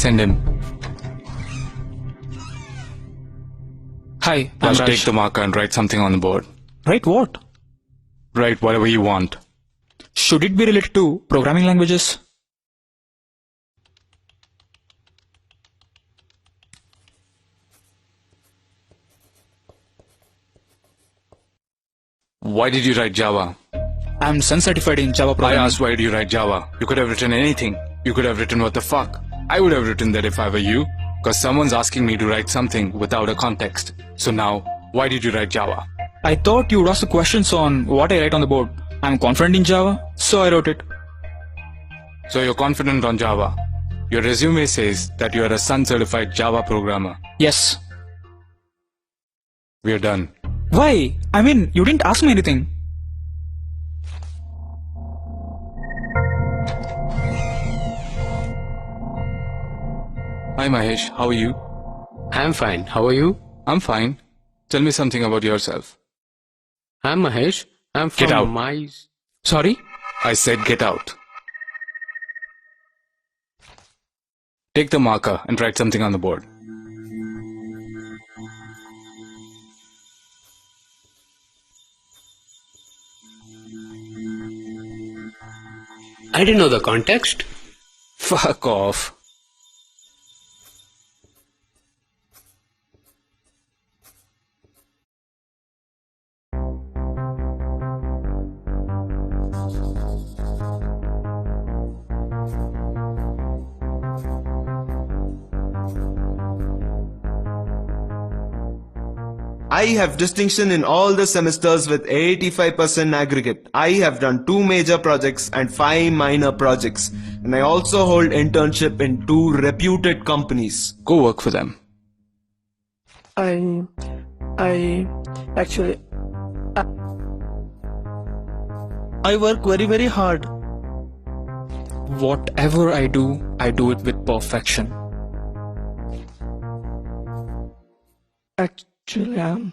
Send him. Hi, I'm Just Raj. take the marker and write something on the board. Write what? Write whatever you want. Should it be related to programming languages? Why did you write Java? I'm Sun certified in Java I programming. asked why do you write Java? You could have written anything. You could have written what the fuck. I would have written that if I were you, because someone's asking me to write something without a context. So now, why did you write Java? I thought you would ask the questions on what I write on the board. I'm confident in Java, so I wrote it. So you're confident on Java. Your resume says that you are a Sun certified Java programmer. Yes. We are done. Why? I mean, you didn't ask me anything. Hi Mahesh, how are you? I'm fine. How are you? I'm fine. Tell me something about yourself. I'm Mahesh. I'm from Get out. Sorry? I said get out. Take the marker and write something on the board. I didn't know the context. Fuck off. I have distinction in all the semesters with 85% aggregate. I have done 2 major projects and 5 minor projects. And I also hold internship in 2 reputed companies. Go work for them. Actually, I work very hard. Whatever I do it with perfection. Actually, I am.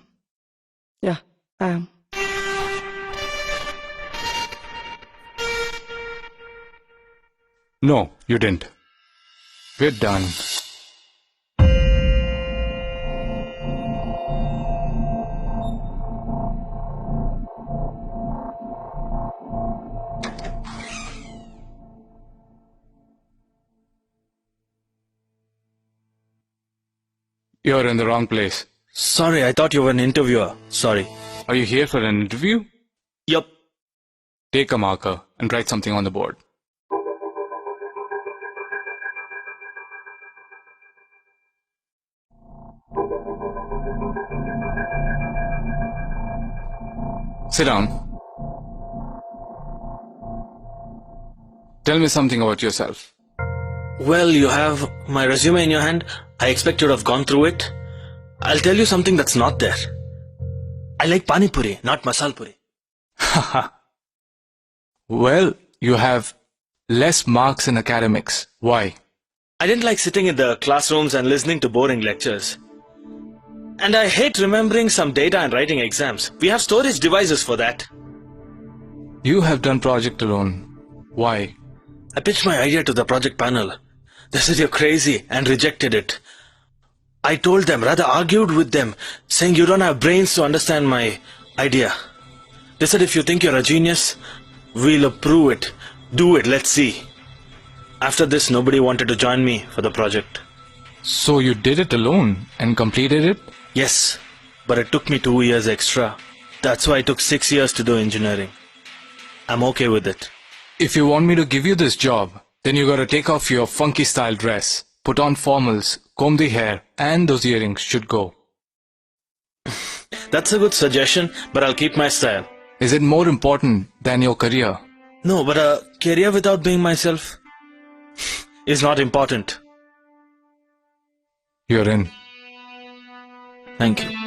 Yeah, I am. No, you didn't. We're done. You're in the wrong place. Sorry, I thought you were an interviewer. Sorry. Are you here for an interview? Yup. Take a marker and write something on the board. Sit down. Tell me something about yourself. Well, you have my resume in your hand. I expect you'd have gone through it. I'll tell you something that's not there. I like pani puri, not masal puri. Well, you have less marks in academics. Why? I didn't like sitting in the classrooms and listening to boring lectures. And I hate remembering some data and writing exams. We have storage devices for that. You have done project alone. Why? I pitched my idea to the project panel. They said you're crazy and rejected it. I told them, rather argued with them, saying you don't have brains to understand my idea. They said if you think you're a genius, we'll approve it. Do it, let's see. After this, nobody wanted to join me for the project. So you did it alone and completed it? Yes, but it took me 2 years extra. That's why it took 6 years to do engineering. I'm okay with it. If you want me to give you this job, then you gotta take off your funky style dress, put on formals, comb the hair, and those earrings should go. That's a good suggestion, but I'll keep my style. Is it more important than your career? No, but a career without being myself is not important. You're in. Thank you.